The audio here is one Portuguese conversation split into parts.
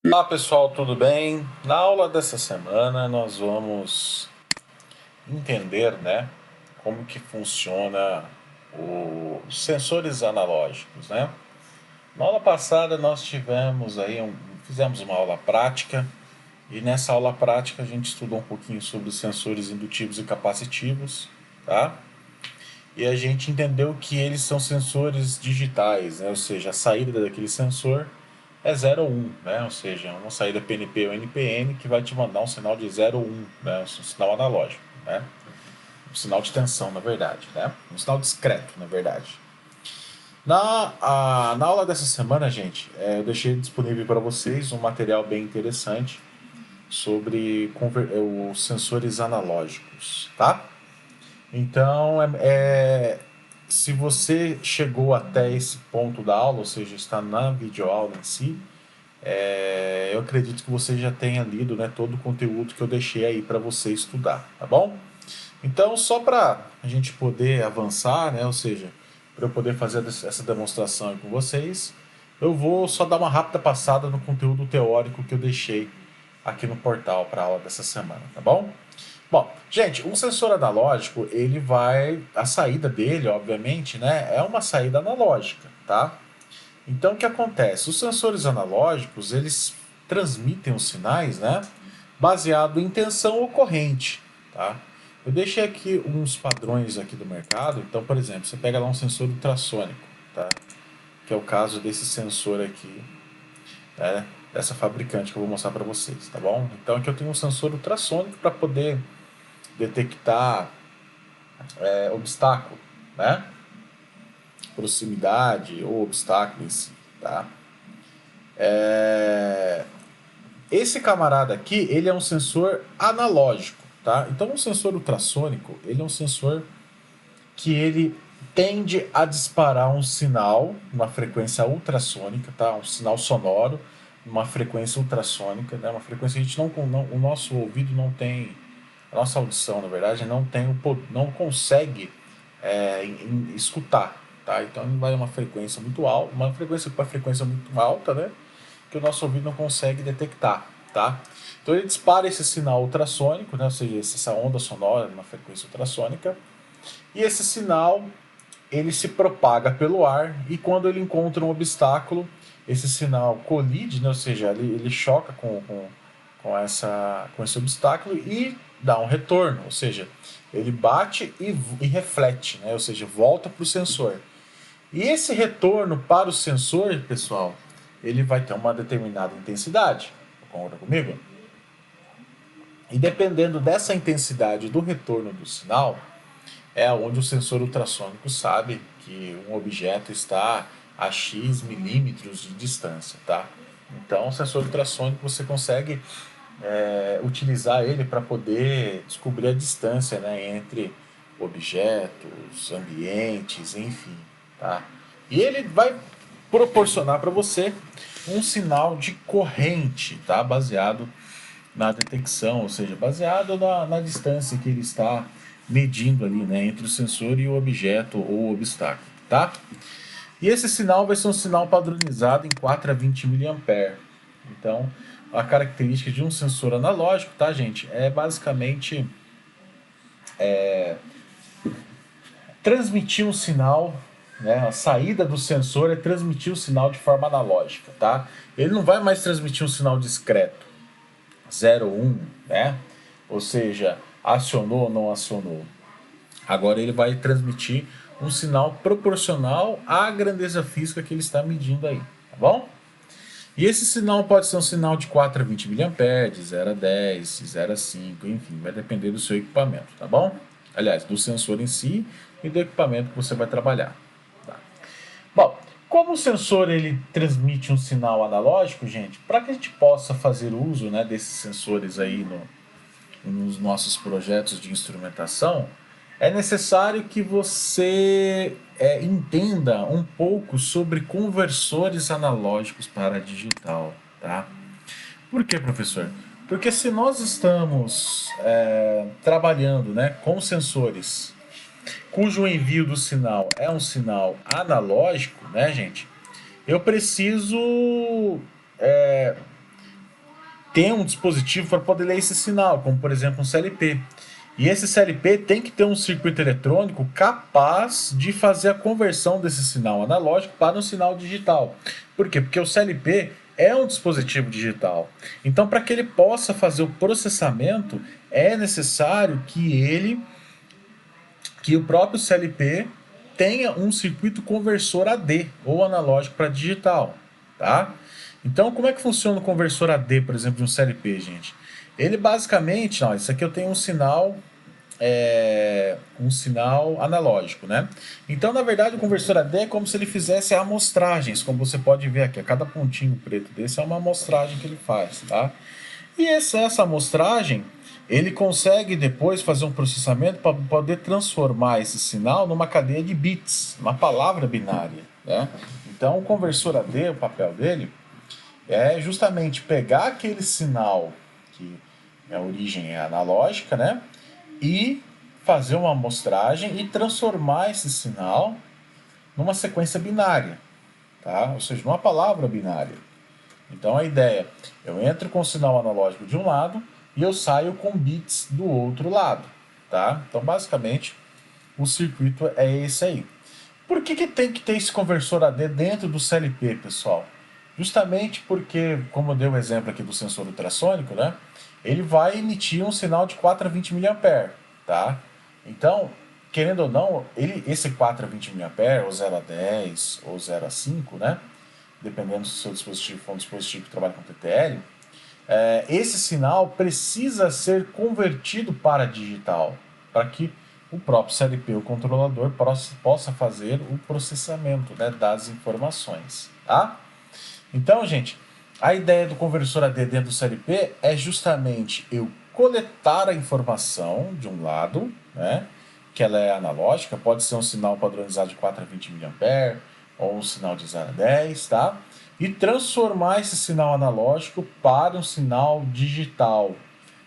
Olá pessoal, tudo bem? Na aula dessa semana nós vamos entender, como que funciona os sensores analógicos, né? Na aula passada nós fizemos uma aula prática e nessa aula prática a gente estudou um pouquinho sobre os sensores indutivos e capacitivos, tá? E a gente entendeu que eles são sensores digitais, né? Ou seja, a saída daquele sensor é 0 ou 1, né? Ou seja, uma saída PNP ou NPN que vai te mandar um sinal de 0 ou 1, né? Um sinal analógico, né? Um sinal de tensão, na verdade, né? Um sinal discreto, na verdade. Na aula dessa semana, gente, eu deixei disponível para vocês um material bem interessante sobre os sensores analógicos, tá? Então, se você chegou até esse ponto da aula, ou seja, está na videoaula em si, eu acredito que você já tenha lido, né, todo o conteúdo que eu deixei aí para você estudar, tá bom? Então, só para a gente poder avançar, né, ou seja, para eu poder fazer essa demonstração aí com vocês, eu vou só dar uma rápida passada no conteúdo teórico que eu deixei aqui no portal para a aula dessa semana, tá bom? Bom, gente, um sensor analógico, a saída dele, obviamente, né, é uma saída analógica, tá? Então, o que acontece? Os sensores analógicos, eles transmitem os sinais, né, baseado em tensão ou corrente, tá? Eu deixei aqui uns padrões aqui do mercado. Então, por exemplo, você pega lá um sensor ultrassônico, tá? Que é o caso desse sensor aqui, né, dessa fabricante que eu vou mostrar para vocês, tá bom? Então, aqui eu tenho um sensor ultrassônico para poder detectar obstáculo, né? Proximidade ou obstáculo em si, tá? Esse camarada aqui, ele é um sensor analógico, tá? Então, um sensor ultrassônico, ele é um sensor que ele tende a disparar um sinal, uma frequência ultrassônica, tá? Um sinal sonoro, uma frequência ultrassônica, né? Uma frequência que a gente o nosso ouvido não tem, a nossa audição, na verdade, não consegue escutar, tá? Então ele vai uma frequência muito alta, uma frequência muito alta, né? Que o nosso ouvido não consegue detectar, tá? Então ele dispara esse sinal ultrassônico, né? Ou seja, essa onda sonora numa frequência ultrassônica, e esse sinal ele se propaga pelo ar e quando ele encontra um obstáculo, esse sinal colide, né? Ou seja, ele choca com esse obstáculo e dá um retorno, ou seja, ele bate e reflete, né? Ou seja, volta para o sensor. E esse retorno para o sensor, pessoal, ele vai ter uma determinada intensidade. Concorda comigo? E dependendo dessa intensidade do retorno do sinal, é onde o sensor ultrassônico sabe que um objeto está a X milímetros de distância, tá? Então, o sensor ultrassônico você consegue utilizar ele para poder descobrir a distância, né, entre objetos, ambientes, enfim, tá? E ele vai proporcionar para você um sinal de corrente, tá? Baseado na detecção, ou seja, baseado na distância que ele está medindo ali, né, entre o sensor e o objeto ou obstáculo, tá? E esse sinal vai ser um sinal padronizado em 4 a 20 mA. Então, a característica de um sensor analógico, tá, gente, é basicamente transmitir um sinal, né? A saída do sensor é transmitir o sinal de forma analógica, tá? Ele não vai mais transmitir um sinal discreto, 0 ou 1, né? Ou seja, acionou ou não acionou. Agora ele vai transmitir um sinal proporcional à grandeza física que ele está medindo aí, tá bom? E esse sinal pode ser um sinal de 4 a 20 mA, de 0 a 10, de 0 a 5, enfim, vai depender do seu equipamento, tá bom? Aliás, do sensor em si e do equipamento que você vai trabalhar. Tá? Bom, como o sensor ele transmite um sinal analógico, gente, para que a gente possa fazer uso, né, desses sensores aí nos nossos projetos de instrumentação, é necessário que você entenda um pouco sobre conversores analógicos para digital, tá? Por que, professor? Porque se nós estamos trabalhando, né, com sensores cujo envio do sinal é um sinal analógico, né, gente? Eu preciso ter um dispositivo para poder ler esse sinal, como por exemplo um CLP. E esse CLP tem que ter um circuito eletrônico capaz de fazer a conversão desse sinal analógico para um sinal digital. Por quê? Porque o CLP é um dispositivo digital. Então, para que ele possa fazer o processamento, é necessário que o próprio CLP tenha um circuito conversor AD ou analógico para digital, tá? Então, como é que funciona o conversor AD, por exemplo, de um CLP, gente? Ele basicamente, ó, isso aqui eu tenho um sinal analógico, né? Então, na verdade, o conversor AD é como se ele fizesse amostragens, como você pode ver aqui. A cada pontinho preto desse é uma amostragem que ele faz, tá? E essa amostragem, ele consegue depois fazer um processamento para poder transformar esse sinal numa cadeia de bits, uma palavra binária, né? Então, o conversor AD, o papel dele é justamente pegar aquele sinal que a origem é analógica, né? E fazer uma amostragem e transformar esse sinal numa sequência binária, tá? Ou seja, numa palavra binária. Então a ideia, eu entro com o sinal analógico de um lado e eu saio com bits do outro lado, tá? Então basicamente o circuito é esse aí. Por que tem que ter esse conversor AD dentro do CLP, pessoal? Justamente porque, como eu dei o exemplo aqui do sensor ultrassônico, né? Ele vai emitir um sinal de 4 a 20 mA, tá? Então, querendo ou não, esse 4 a 20 mA, ou 0 a 10, ou 0 a 5, né? Dependendo se o seu dispositivo for um dispositivo que trabalha com TTL, esse sinal precisa ser convertido para digital, para que o próprio CLP, o controlador, possa fazer o processamento, né, das informações, tá? Então, gente, a ideia do conversor AD dentro do CLP é justamente eu coletar a informação de um lado, né, que ela é analógica, pode ser um sinal padronizado de 4 a 20 mA ou um sinal de 0 a 10, tá? E transformar esse sinal analógico para um sinal digital.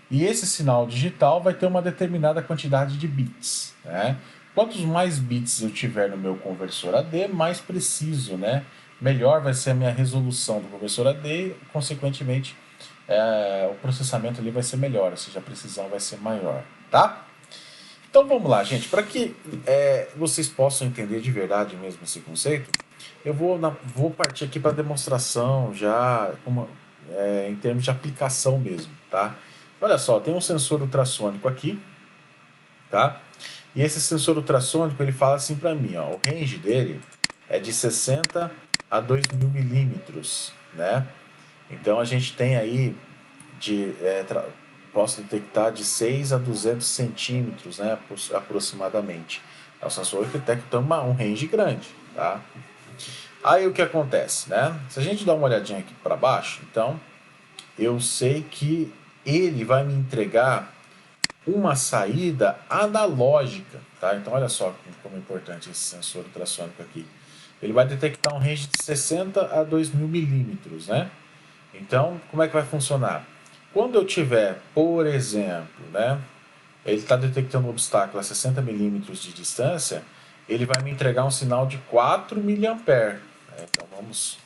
E esse sinal digital vai ter uma determinada quantidade de bits, né? Quantos mais bits eu tiver no meu conversor AD, mais preciso, né? Melhor vai ser a minha resolução do conversor AD, consequentemente, o processamento ali vai ser melhor, ou seja, a precisão vai ser maior, tá? Então vamos lá, gente, para que vocês possam entender de verdade mesmo esse conceito, eu vou partir aqui para demonstração já em termos de aplicação mesmo, tá? Olha só, tem um sensor ultrassônico aqui, tá? E esse sensor ultrassônico, ele fala assim para mim, ó, o range dele é de 60 a 2.000 milímetros, né? Então a gente tem aí posso detectar de 6 a 200 centímetros, né, aproximadamente. É um sensor que detecta um range grande, tá? Aí o que acontece, né? Se a gente dá uma olhadinha aqui para baixo, então eu sei que ele vai me entregar uma saída analógica, tá? Então olha só como é importante esse sensor ultrassônico aqui. Ele vai detectar um range de 60 a 2.000 milímetros, né? Então, como é que vai funcionar? Quando eu tiver, por exemplo, né, ele está detectando um obstáculo a 60 milímetros de distância, ele vai me entregar um sinal de 4 miliampere. Então vamos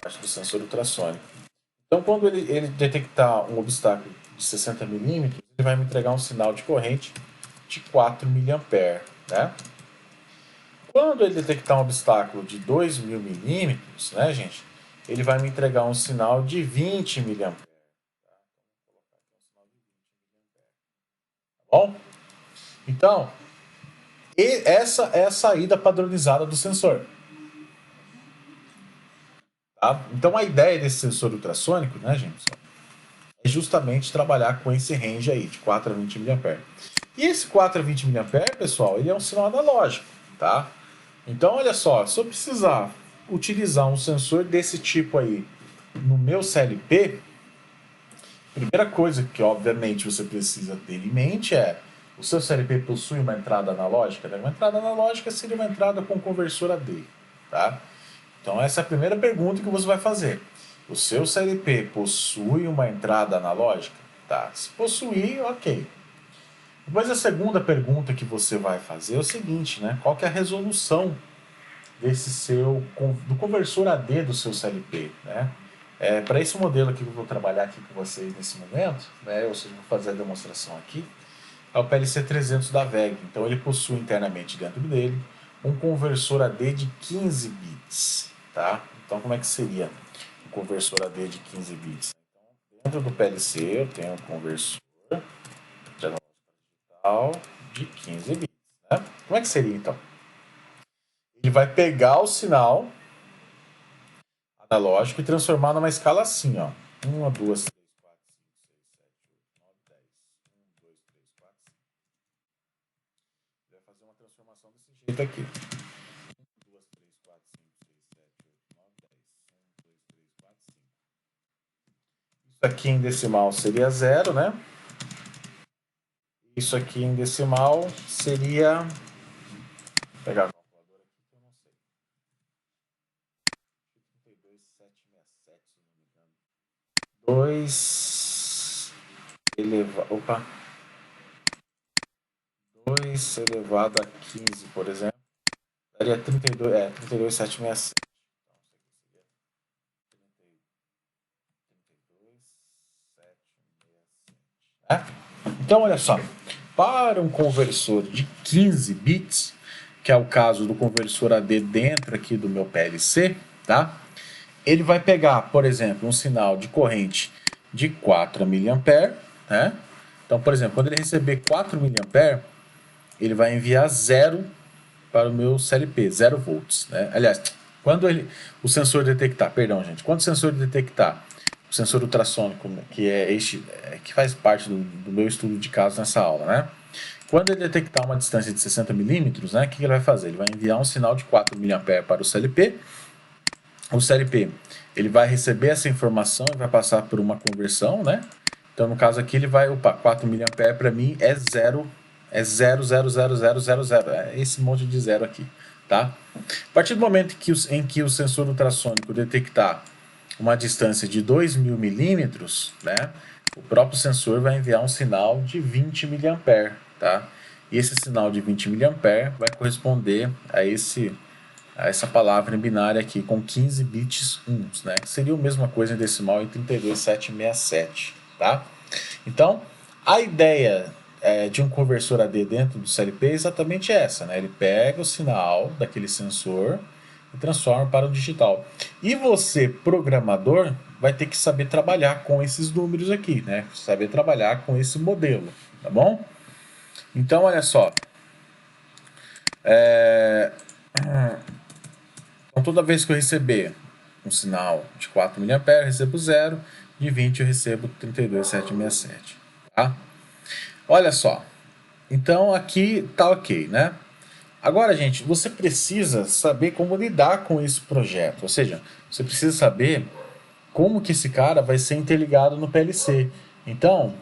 parte do sensor ultrassônico. Então, quando ele detectar um obstáculo de 60 milímetros, ele vai me entregar um sinal de corrente de 4 miliampere, né? Quando ele detectar um obstáculo de 2.000 milímetros, né, gente, ele vai me entregar um sinal de 20 miliampere. Tá bom? Então, essa é a saída padronizada do sensor. Tá? Então, a ideia desse sensor ultrassônico, né, gente, é justamente trabalhar com esse range aí, de 4 a 20 miliampere. E esse 4 a 20 miliampere, pessoal, ele é um sinal analógico, tá? Então, olha só, se eu precisar utilizar um sensor desse tipo aí no meu CLP, primeira coisa que, obviamente, você precisa ter em mente é: o seu CLP possui uma entrada analógica? Né? Uma entrada analógica seria uma entrada com conversor AD, tá? Então, essa é a primeira pergunta que você vai fazer. O seu CLP possui uma entrada analógica? Tá. Se possuir, ok. Depois, a segunda pergunta que você vai fazer é o seguinte, né? Qual que é a resolução do conversor AD do seu CLP, né? Para esse modelo aqui que eu vou trabalhar aqui com vocês nesse momento, né? Ou seja, vou fazer a demonstração aqui, é o PLC 300 da VEG. Então ele possui internamente dentro dele um conversor AD de 15 bits, tá? Então como é que seria um conversor AD de 15 bits? Dentro do PLC eu tenho um conversor de analógico digital de 15 bits, né? Como é que seria então? Ele vai pegar o sinal analógico e transformar numa escala assim, ó. 1, 2, 3, 4, 5, 6, 7, 8, 9, 10. 1, 2, 3, 4, 5. Ele vai fazer uma transformação desse jeito aqui. 1, 2, 3, 4, 5, 6, 7, 8, 9, 10. 1, 2, 3, 4, 5. Isso aqui em decimal seria 0, né? Isso aqui em decimal seria... Vou pegar a calculadora aqui que eu não sei. 32,767, se não me engano. 2 elevado... Opa! 2 elevado a 15, por exemplo, daria 32,767. Então, olha só, para um conversor de 15 bits, que é o caso do conversor AD dentro aqui do meu PLC, tá? Ele vai pegar, por exemplo, um sinal de corrente de 4 mA, né? Então, por exemplo, quando ele receber 4 mA, ele vai enviar 0 para o meu CLP, 0 volts, né? Aliás, quando o sensor detectar, perdão, gente, quando o sensor detectar o sensor ultrassônico, que é este, que faz parte do meu estudo de caso nessa aula, né? Quando ele detectar uma distância de 60 milímetros, né, o que ele vai fazer? Ele vai enviar um sinal de 4 mA para o CLP. O CLP ele vai receber essa informação e vai passar por uma conversão, né? Então, no caso aqui, ele vai, 4 mA para mim é 0, é 0,00000, é esse monte de zero aqui, tá? A partir do momento em que o sensor ultrassônico detectar uma distância de 2.000 milímetros, né? O próprio sensor vai enviar um sinal de 20 mA, tá? E esse sinal de 20 mA vai corresponder a essa palavra em binária aqui com 15 bits uns, né? Que seria a mesma coisa em decimal em 32,767, tá? Então, a ideia de um conversor AD dentro do CLP é exatamente essa, né? Ele pega o sinal daquele sensor e transforma para o digital. E você, programador, vai ter que saber trabalhar com esses números aqui, né? Saber trabalhar com esse modelo, tá bom? Então, olha só. Então, toda vez que eu receber um sinal de 4 mA, eu recebo 0, de 20 eu recebo 32,767, tá? Olha só. Então, aqui tá ok, né? Agora, gente, você precisa saber como lidar com esse projeto. Ou seja, você precisa saber como que esse cara vai ser interligado no PLC. Então,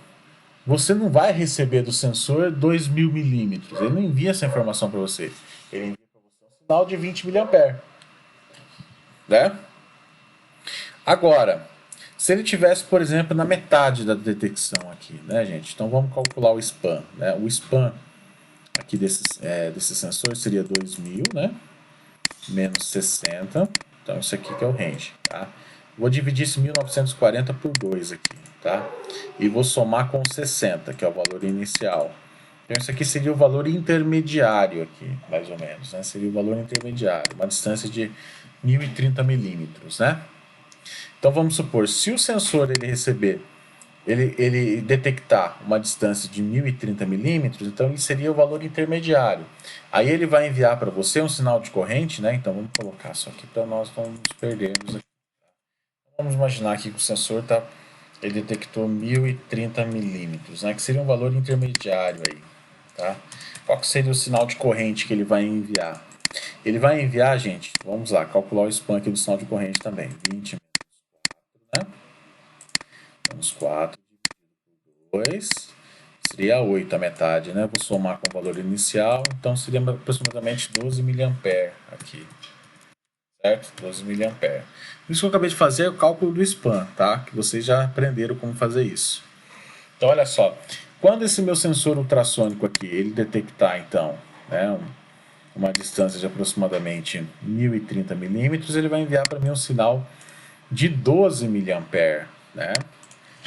você não vai receber do sensor 2.000 milímetros. Ele não envia essa informação para você. Ele envia para você um sinal de 20 mA, né? Agora, se ele tivesse, por exemplo, na metade da detecção aqui, né, gente? Então vamos calcular o span, né? O span aqui desses sensores seria 2.000, né? Menos 60. Então isso aqui que é o range, tá? Vou dividir esse 1940 por 2 aqui, tá? E vou somar com 60, que é o valor inicial. Então isso aqui seria o valor intermediário aqui, mais ou menos, né? Seria o valor intermediário, uma distância de 1.030 milímetros, né? Então vamos supor, se o sensor ele detectar uma distância de 1.030 milímetros, então ele seria o valor intermediário. Aí ele vai enviar para você um sinal de corrente, né? Então vamos colocar isso aqui para nós não nos perdermos aqui. Vamos imaginar aqui que o sensor ele detectou 1.030 milímetros, né? Que seria um valor intermediário aí, tá? Qual que seria o sinal de corrente que ele vai enviar? Ele vai enviar, gente, vamos lá, calcular o span aqui do sinal de corrente também. 20 menos 4, né? Menos 4 por 2 seria 8 a metade, né? Vou somar com o valor inicial, então seria aproximadamente 12 mA aqui, certo? 12 mA. Isso que eu acabei de fazer é o cálculo do span, tá? Que vocês já aprenderam como fazer isso. Então, olha só, quando esse meu sensor ultrassônico aqui, ele detectar, então, né, uma distância de aproximadamente 1030 milímetros, ele vai enviar para mim um sinal de 12 miliampere, né?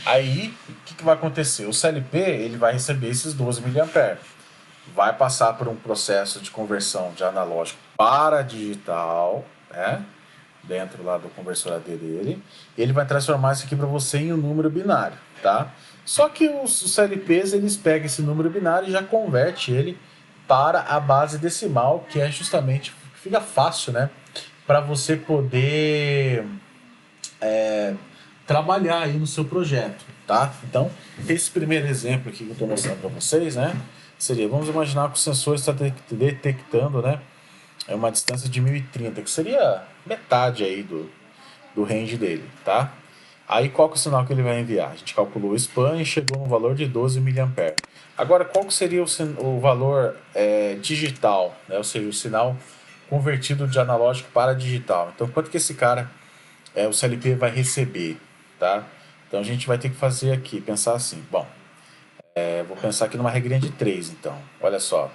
Aí, o que vai acontecer? O CLP ele vai receber esses 12 miliampere, vai passar por um processo de conversão de analógico para digital, né? Dentro lá do conversor AD dele, ele vai transformar isso aqui para você em um número binário, tá? Só que os CLPs eles pegam esse número binário e já converte ele para a base decimal, que é justamente fica fácil, né? Para você poder trabalhar aí no seu projeto, tá? Então, esse primeiro exemplo aqui que eu estou mostrando para vocês, né? Seria, vamos imaginar que o sensor está detectando, né? É uma distância de 1030, que seria metade aí do range dele, tá? Aí qual que é o sinal que ele vai enviar? A gente calculou o span e chegou no valor de 12 miliampere. Agora, qual que seria o valor digital, né? Ou seja, o sinal convertido de analógico para digital. Então, quanto que esse cara, o CLP vai receber, tá? Então, a gente vai ter que fazer aqui, pensar assim, bom, vou pensar aqui numa regrinha de 3, então. Olha só,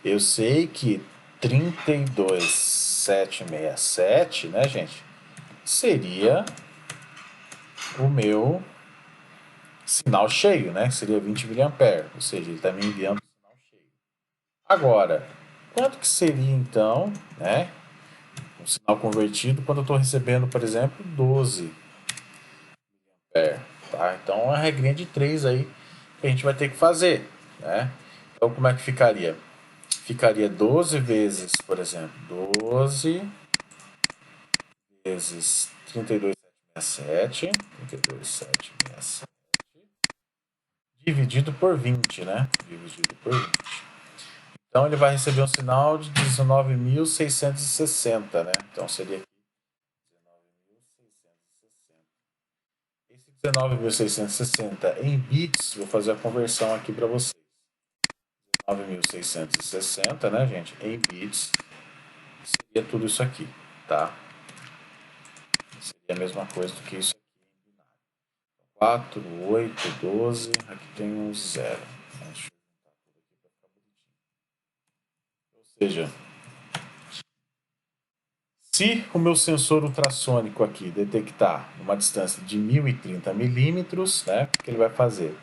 eu sei que 32.767, né, gente, seria o meu sinal cheio, né? Que seria 20 miliampere, ou seja, ele está me enviando o sinal cheio. Agora, quanto que seria então, né? Um sinal convertido quando eu estou recebendo, por exemplo, 12 miliampere, tá? Então, é uma regrinha de 3 aí que a gente vai ter que fazer, né? Então, como é que ficaria? Ficaria 12 vezes, por exemplo, 12 vezes 32.767, 32.767, dividido por 20, né? Dividido por 20. Então ele vai receber um sinal de 19.660, né? Então seria aqui 19.660. Esse 19.660 em bits, vou fazer a conversão aqui para vocês. 19.660, né, gente? Em bits seria tudo isso aqui, tá? Seria a mesma coisa do que isso aqui em binário. 4, 8, 12, aqui tem um 0. Deixa eu juntar tudo aqui para ficar bonitinho. Ou seja, se o meu sensor ultrassônico aqui detectar uma distância de 1030 milímetros, né, o que ele vai fazer?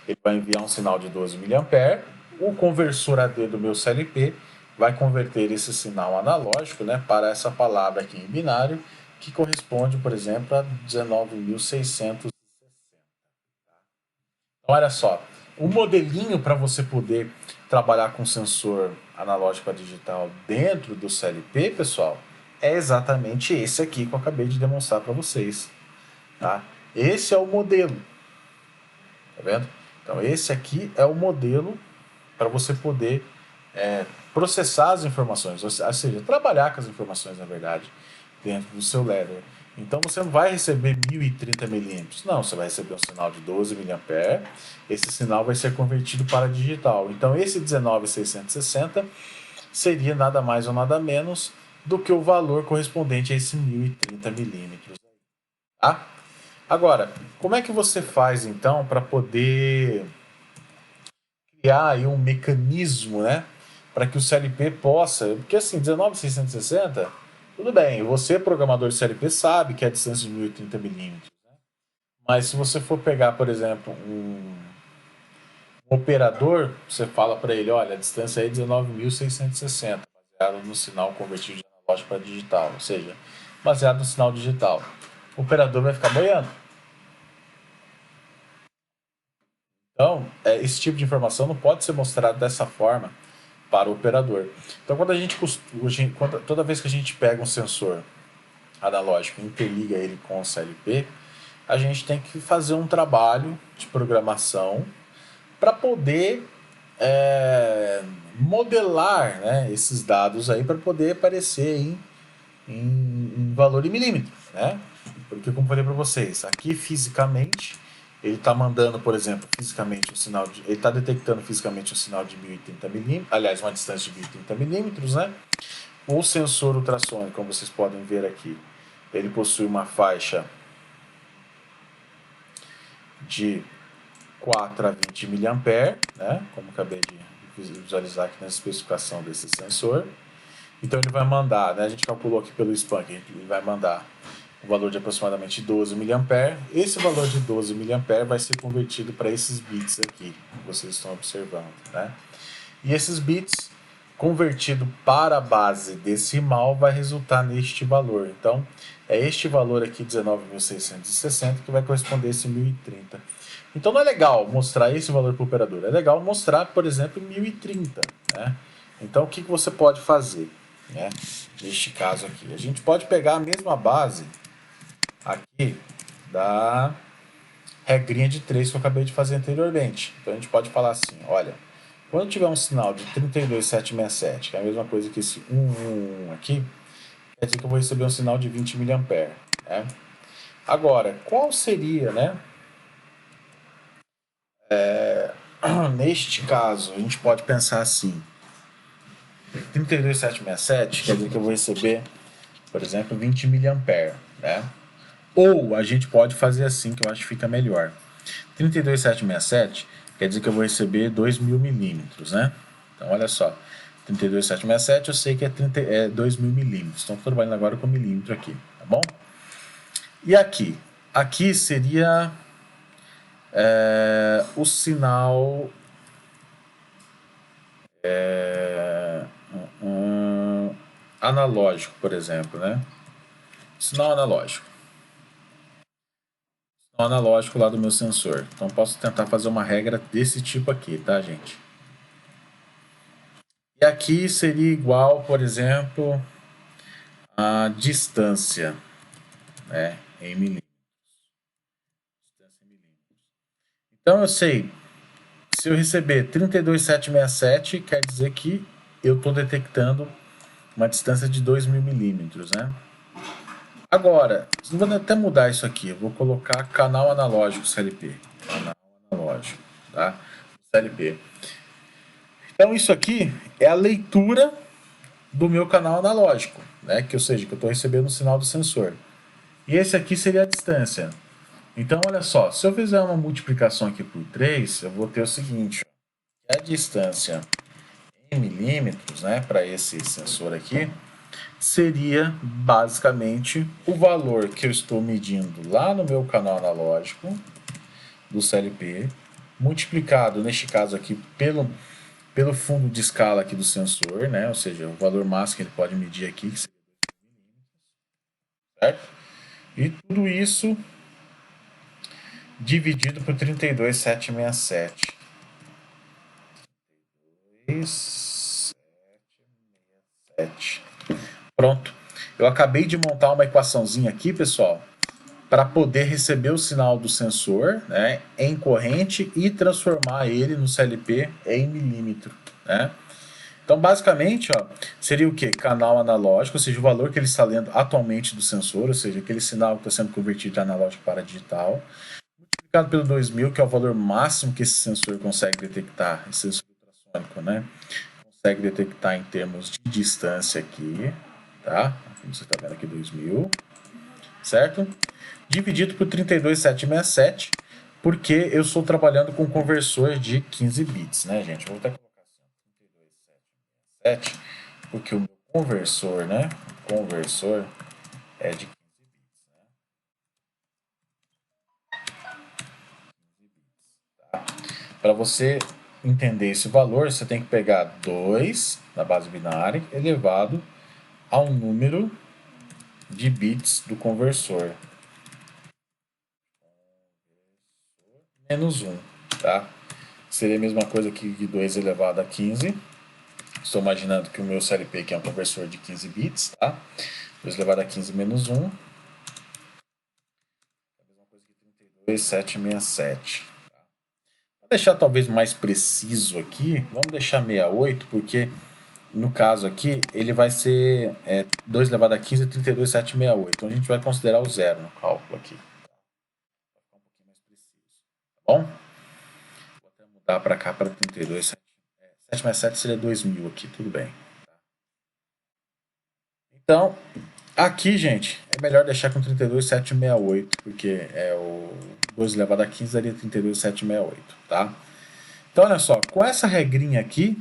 Ele vai enviar um sinal de 12 miliampere, o conversor AD do meu CLP vai converter esse sinal analógico, né, para essa palavra aqui em binário, que corresponde, por exemplo, a 19.660. Então, olha só, o modelinho para você poder trabalhar com sensor analógico a digital dentro do CLP, pessoal, é exatamente esse aqui que eu acabei de demonstrar para vocês. Tá? Esse é o modelo. Tá vendo? Então, esse aqui é o modelo para você poder processar as informações, ou seja, trabalhar com as informações, na verdade, dentro do seu ladder. Então você não vai receber 1030 milímetros, não, você vai receber um sinal de 12 miliampere, esse sinal vai ser convertido para digital. Então esse 19.660 seria nada mais ou nada menos do que o valor correspondente a esse 1030 milímetros. Tá? Agora, como é que você faz então para poder criar aí um mecanismo, né, para que o CLP possa, porque assim, 19.660, tudo bem, você programador de CLP sabe que é a distância de 1030 milímetros, né? Mas se você for pegar, por exemplo, um operador, você fala para ele, olha, a distância é 19.660, baseado no sinal convertido de analógico para digital, ou seja, baseado no sinal digital. O operador vai ficar boiando. Então, esse tipo de informação não pode ser mostrado dessa forma para o operador. Então, toda vez que a gente pega um sensor analógico e interliga ele com o CLP, a gente tem que fazer um trabalho de programação para poder modelar, né, esses dados aí para poder aparecer em valor em milímetros, né? Porque, como eu falei para vocês, aqui fisicamente ele está mandando, por exemplo, fisicamente um sinal de, ele está detectando fisicamente um sinal de 1030 milímetros, aliás, uma distância de 1030 milímetros, né? O sensor ultrassônico, como vocês podem ver aqui, ele possui uma faixa de 4 a 20 miliampere, né? Como acabei de visualizar aqui na especificação desse sensor. Então ele vai mandar, né? A gente calculou aqui pelo Spank, ele vai mandar um valor de aproximadamente 12 mA. Esse valor de 12 mA vai ser convertido para esses bits aqui, que vocês estão observando, né? E esses bits convertido para a base decimal vai resultar neste valor. Então, é este valor aqui, 19.660, que vai corresponder a esse 1030. Então não é legal mostrar esse valor para o operador, é legal mostrar, por exemplo, 1030, né? Então o que você pode fazer, né? Neste caso aqui, a gente pode pegar a mesma base aqui da regrinha de 3 que eu acabei de fazer anteriormente. Então a gente pode falar assim, olha, quando tiver um sinal de 32767, que é a mesma coisa que esse 111 aqui, quer dizer que eu vou receber um sinal de 20 mA, né? Agora, qual seria, né? Neste caso, a gente pode pensar assim, 32767 quer dizer que eu vou receber, por exemplo, 20 mA, né? Ou a gente pode fazer assim, que eu acho que fica melhor. 32767 quer dizer que eu vou receber 2.000 milímetros, né? Então, olha só. 32767 eu sei que é 2.000 milímetros. Então, estou trabalhando agora com milímetro aqui, tá bom? E aqui? Aqui seria o sinal analógico, por exemplo, né? Sinal analógico. Sinal analógico lá do meu sensor. Então, posso tentar fazer uma regra desse tipo aqui, tá, gente? E aqui seria igual, por exemplo, a distância, né, em milímetros. Então eu sei, se eu receber 32767, quer dizer que eu estou detectando uma distância de 2.000 milímetros, né? Agora, vou até mudar isso aqui, eu vou colocar canal analógico CLP. Canal analógico, tá? CLP. Então isso aqui é a leitura do meu canal analógico, né? Que, ou seja, que eu estou recebendo o sinal do sensor. E esse aqui seria a distância. Então, olha só, se eu fizer uma multiplicação aqui por 3, eu vou ter o seguinte, ó, a distância em milímetros, né, para esse sensor aqui, seria basicamente o valor que eu estou medindo lá no meu canal analógico do CLP, multiplicado, neste caso aqui, pelo fundo de escala aqui do sensor, né, ou seja, o valor máximo que ele pode medir aqui, que seria 2 milímetros, certo? E tudo isso dividido por 32.767. 767. Pronto. Eu acabei de montar uma equaçãozinha aqui, pessoal, para poder receber o sinal do sensor, né, em corrente e transformar ele no CLP em milímetro, né? Então, basicamente, ó, seria o que? Canal analógico, ou seja, o valor que ele está lendo atualmente do sensor, ou seja, aquele sinal que está sendo convertido de analógico para digital, multiplicado pelo 2000, que é o valor máximo que esse sensor consegue detectar, esse sensor ultrassônico, né? Consegue detectar em termos de distância aqui, tá? Como você está vendo aqui, 2000, certo? Dividido por 32.767, porque eu estou trabalhando com conversor de 15 bits, né, gente? Eu vou até colocar assim, 32.767, porque o meu conversor, né? O conversor é de 15 bits, né? Para você entender esse valor, você tem que pegar 2 na base binária elevado ao número de bits do conversor. Menos 1, tá? Seria a mesma coisa que 2 elevado a 15. Estou imaginando que o meu CLP aqui é um conversor de 15 bits, tá? 2 elevado a 15 menos 1. É a mesma coisa que 32.767. Vou deixar talvez mais preciso aqui. Vamos deixar 68, porque no caso aqui ele vai ser 2 elevado a 15 é 32.768. Então a gente vai considerar o zero no cálculo aqui. Vai ficar um pouquinho mais preciso. Tá bom? Vou até mudar para cá para 32. 7 mais 7 seria 2.000 aqui, tudo bem. Então, aqui, gente, é melhor deixar com 32.768, porque é o 2 elevado a 15 daria 32.768, tá? Então, olha só, com essa regrinha aqui,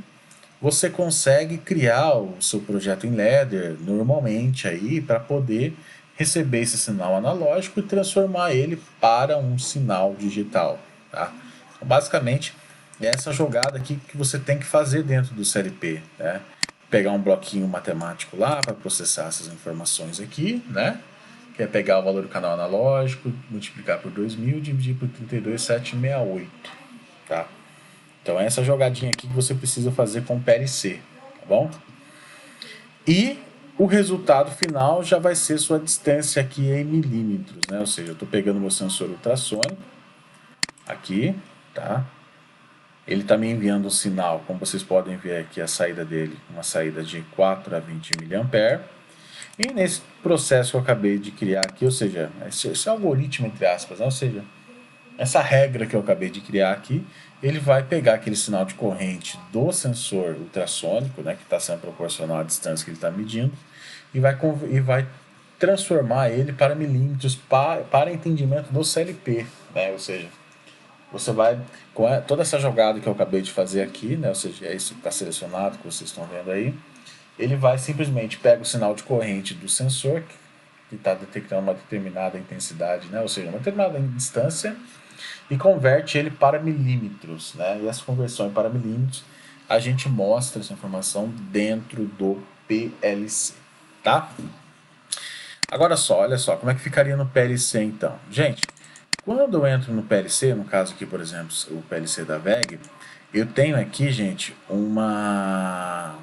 você consegue criar o seu projeto em ladder normalmente aí para poder receber esse sinal analógico e transformar ele para um sinal digital, tá? Então, basicamente, é essa jogada aqui que você tem que fazer dentro do CLP, né? Pegar um bloquinho matemático lá para processar essas informações aqui, né? Que é pegar o valor do canal analógico, multiplicar por 2000 e dividir por 32.768, tá? Então é essa jogadinha aqui que você precisa fazer com o PLC, tá bom? E o resultado final já vai ser sua distância aqui em milímetros, né? Ou seja, eu estou pegando meu sensor ultrassônico aqui, tá? Ele está me enviando um sinal, como vocês podem ver aqui a saída dele, uma saída de 4 a 20 mA. E nesse processo que eu acabei de criar aqui, ou seja, esse algoritmo entre aspas, né? Ou seja, essa regra que eu acabei de criar aqui, ele vai pegar aquele sinal de corrente do sensor ultrassônico, né, que está sendo proporcional à distância que ele está medindo, e vai transformar ele para milímetros para entendimento do CLP, né? Ou seja, você vai, com toda essa jogada que eu acabei de fazer aqui, né? Ou seja, é isso que está selecionado, que vocês estão vendo aí, ele vai simplesmente pega o sinal de corrente do sensor, que está detectando uma determinada intensidade, né? Ou seja, uma determinada distância, e converte ele para milímetros, né? E essa conversão para milímetros, a gente mostra essa informação dentro do PLC, tá? Agora só, olha só, como é que ficaria no PLC então? Gente, quando eu entro no PLC, no caso aqui, por exemplo, o PLC da VEG, eu tenho aqui, gente, uma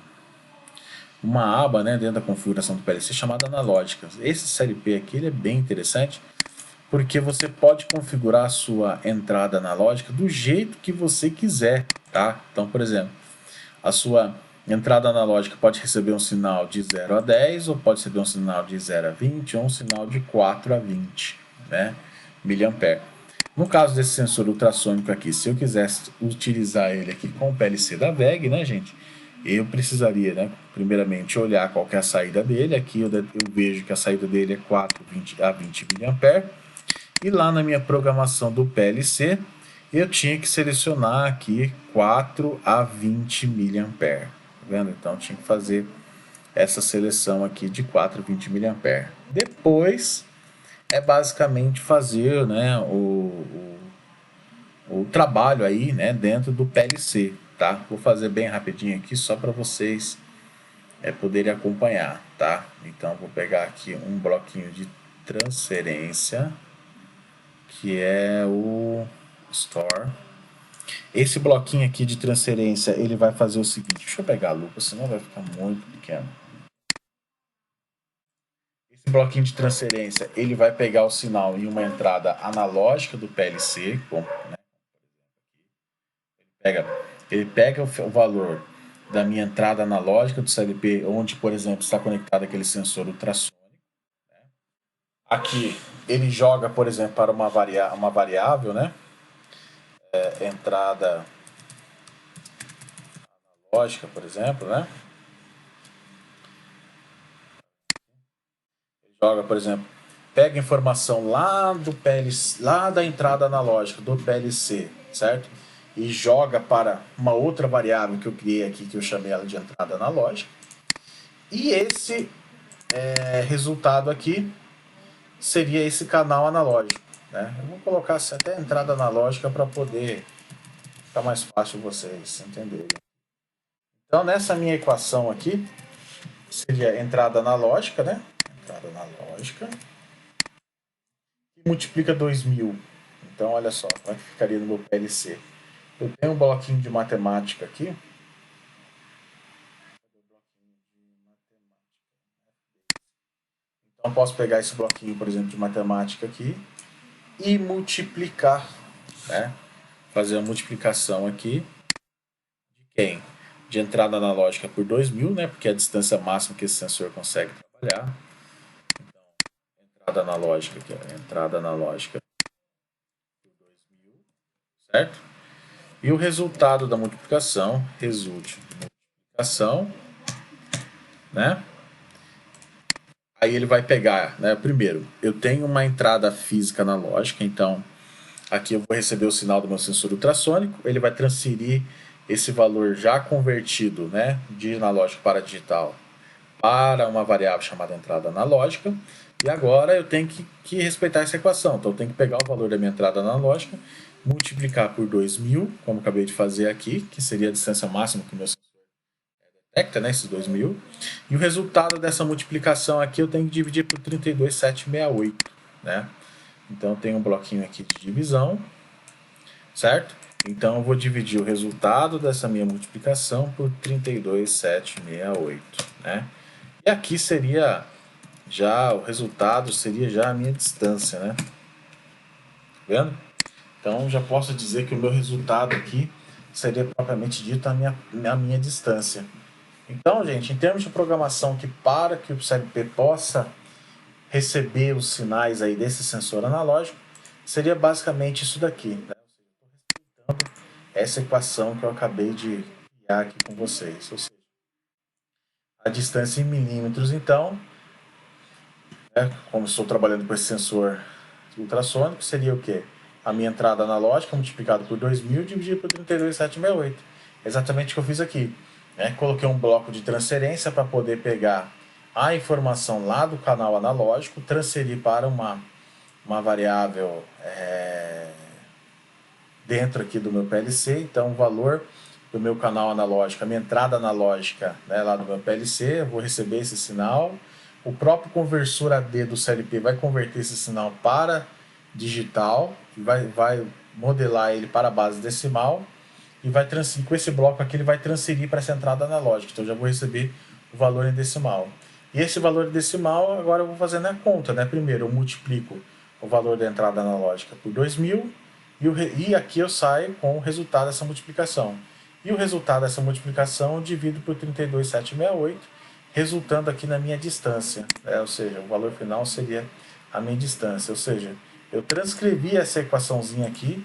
aba, né, dentro da configuração do PLC chamada analógica. Esse CLP aqui ele é bem interessante porque você pode configurar a sua entrada analógica do jeito que você quiser, tá? Então, por exemplo, a sua entrada analógica pode receber um sinal de 0 a 10, ou pode receber um sinal de 0 a 20, ou um sinal de 4 a 20, né, miliampere. No caso desse sensor ultrassônico aqui, se eu quisesse utilizar ele aqui com o PLC da VEG, né, gente, eu precisaria, né, primeiramente olhar qual que é a saída dele. Aqui eu vejo que a saída dele é 4 a 20 miliampere. E lá na minha programação do PLC, eu tinha que selecionar aqui 4 a 20 miliampere. Tá vendo? Então tinha que fazer essa seleção aqui de 4 a 20 miliampere. Depois é basicamente fazer, né, o trabalho aí, né, dentro do PLC, tá? Vou fazer bem rapidinho aqui só para vocês poderem acompanhar, tá? Então vou pegar aqui um bloquinho de transferência, que é o Store. Esse bloquinho aqui de transferência, ele vai fazer o seguinte, deixa eu pegar a lupa, senão vai ficar muito pequeno. Esse bloquinho de transferência, ele vai pegar o sinal em uma entrada analógica do PLC, né? Ele pega o valor da minha entrada analógica do CLP, onde, por exemplo, está conectado aquele sensor ultrassônico. Aqui ele joga, por exemplo, para uma variável, né? Entrada analógica, por exemplo, né? Ele joga, por exemplo, pega informação lá do PLC, lá da entrada analógica do PLC, certo? E joga para uma outra variável que eu criei aqui, que eu chamei ela de entrada analógica. E esse resultado aqui seria esse canal analógico, né? Eu vou colocar até entrada analógica para poder ficar mais fácil vocês entenderem. Então, nessa minha equação aqui, seria entrada analógica, né? Entrada analógica. E multiplica 2000. Então, olha só, como é que ficaria no meu PLC. Eu tenho um bloquinho de matemática aqui. Então, posso pegar esse bloquinho, por exemplo, de matemática aqui e multiplicar, né? Fazer a multiplicação aqui de quem? De entrada analógica por 2000, né? Porque é a distância máxima que esse sensor consegue trabalhar. Então, entrada analógica aqui, ó, entrada analógica por 2000, certo? E o resultado da multiplicação, resulte de multiplicação, né? Aí ele vai pegar, né? Primeiro, eu tenho uma entrada física analógica, então aqui eu vou receber o sinal do meu sensor ultrassônico, ele vai transferir esse valor já convertido, né, de analógico para digital para uma variável chamada entrada analógica. E agora eu tenho que respeitar essa equação. Então eu tenho que pegar o valor da minha entrada analógica, multiplicar por 2000, como acabei de fazer aqui, que seria a distância máxima que o meu sensor detecta, né, esses 2000. E o resultado dessa multiplicação aqui eu tenho que dividir por 32.768, né? Então eu tenho um bloquinho aqui de divisão, certo? Então eu vou dividir o resultado dessa minha multiplicação por 32.768, né? E aqui seria já, o resultado seria já a minha distância, né? Tá vendo? Então já posso dizer que o meu resultado aqui seria propriamente dito a minha distância. Então, gente, em termos de programação que para que o CLP possa receber os sinais aí desse sensor analógico, seria basicamente isso daqui, né? Essa equação que eu acabei de criar aqui com vocês. Ou seja, a distância em milímetros, então, né, como estou trabalhando com esse sensor ultrassônico, seria o quê? A minha entrada analógica multiplicado por 2000 dividido por 32.768. Exatamente o que eu fiz aqui. Né? Coloquei um bloco de transferência para poder pegar a informação lá do canal analógico, transferir para uma variável dentro aqui do meu PLC. Então, o valor do meu canal analógico, a minha entrada analógica, né, lá do meu PLC, eu vou receber esse sinal. O próprio conversor AD do CLP vai converter esse sinal para digital, vai modelar ele para a base decimal e vai transferir, com esse bloco aqui ele vai transferir para essa entrada analógica. Então eu já vou receber o valor em decimal. E esse valor em decimal, agora eu vou fazendo a conta, né? Primeiro eu multiplico o valor da entrada analógica por 2000 e aqui eu saio com o resultado dessa multiplicação. E o resultado dessa multiplicação eu divido por 32.768, resultando aqui na minha distância. Ou seja, o valor final seria a minha distância. Ou seja, eu transcrevi essa equaçãozinha aqui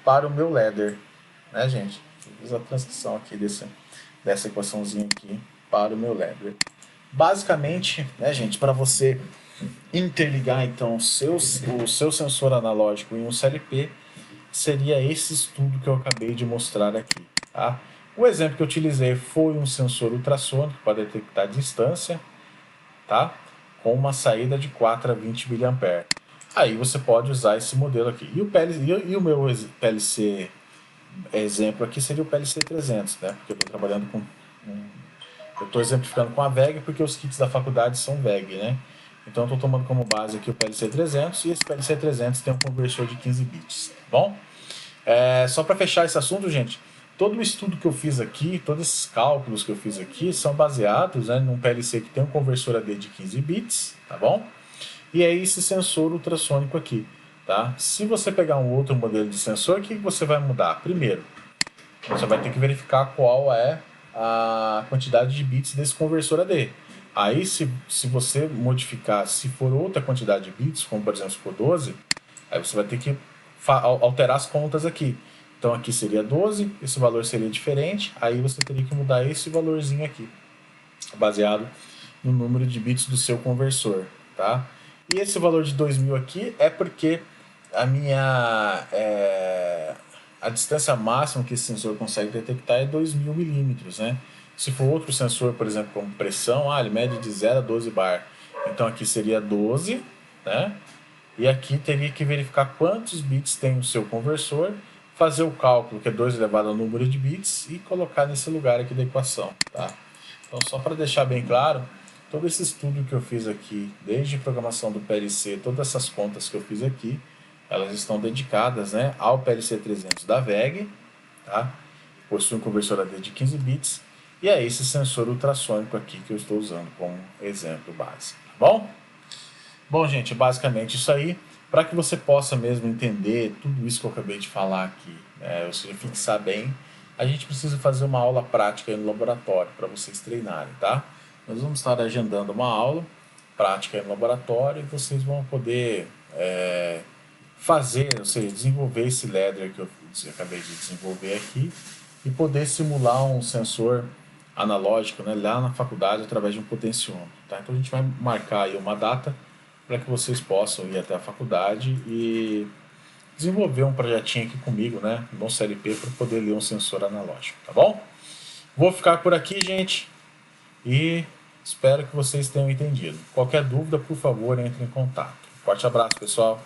para o meu ladder. Né, gente? Fiz a transcrição aqui dessa equaçãozinha aqui para o meu ladder. Basicamente, né, gente, para você interligar então o seu sensor analógico em um CLP, seria esse estudo que eu acabei de mostrar aqui. Tá? O exemplo que eu utilizei foi um sensor ultrassônico para detectar distância, tá? Com uma saída de 4 a 20 mA. Aí você pode usar esse modelo aqui. E o meu PLC exemplo aqui seria o PLC 300, né? Porque eu estou trabalhando com... Eu estou exemplificando com a VEG porque os kits da faculdade são VEG, né? Então eu estou tomando como base aqui o PLC 300 e esse PLC 300 tem um conversor de 15 bits, tá bom? Só para fechar esse assunto, gente, todo o estudo que eu fiz aqui, todos esses cálculos que eu fiz aqui são baseados, né, num PLC que tem um conversor AD de 15 bits, tá bom? E é esse sensor ultrassônico aqui, tá? Se você pegar um outro modelo de sensor, o que você vai mudar? Primeiro, você vai ter que verificar qual é a quantidade de bits desse conversor AD. Aí, se você modificar, se for outra quantidade de bits, como por exemplo se for 12, aí você vai ter que alterar as contas aqui. Então aqui seria 12, esse valor seria diferente, aí você teria que mudar esse valorzinho aqui, baseado no número de bits do seu conversor, tá? E esse valor de 2000 aqui é porque a minha a distância máxima que esse sensor consegue detectar é 2000 milímetros, né? Se for outro sensor, por exemplo, como pressão, ele mede de 0 a 12 bar. Então aqui seria 12, né? E aqui teria que verificar quantos bits tem o seu conversor, fazer o cálculo, que é 2 elevado ao número de bits, e colocar nesse lugar aqui da equação, tá? Então, só para deixar bem claro, todo esse estudo que eu fiz aqui, desde programação do PLC, todas essas contas que eu fiz aqui, elas estão dedicadas, né, ao PLC 300 da VEG, tá? Possui um conversor AD de 15 bits, e é esse sensor ultrassônico aqui que eu estou usando como exemplo base, tá bom? Bom, gente, basicamente isso aí, para que você possa mesmo entender tudo isso que eu acabei de falar aqui, ou seja, fixar bem, a gente precisa fazer uma aula prática aí no laboratório para vocês treinarem, tá? Nós vamos estar agendando uma aula prática aí no laboratório e vocês vão poder fazer, ou seja, desenvolver esse ladder que eu acabei de desenvolver aqui e poder simular um sensor analógico, né, lá na faculdade através de um potenciômetro, tá? Então a gente vai marcar aí uma data para que vocês possam ir até a faculdade e desenvolver um projetinho aqui comigo, né, no CLP, para poder ler um sensor analógico, tá bom? Vou ficar por aqui, gente, e espero que vocês tenham entendido. Qualquer dúvida, por favor, entre em contato. Forte abraço, pessoal.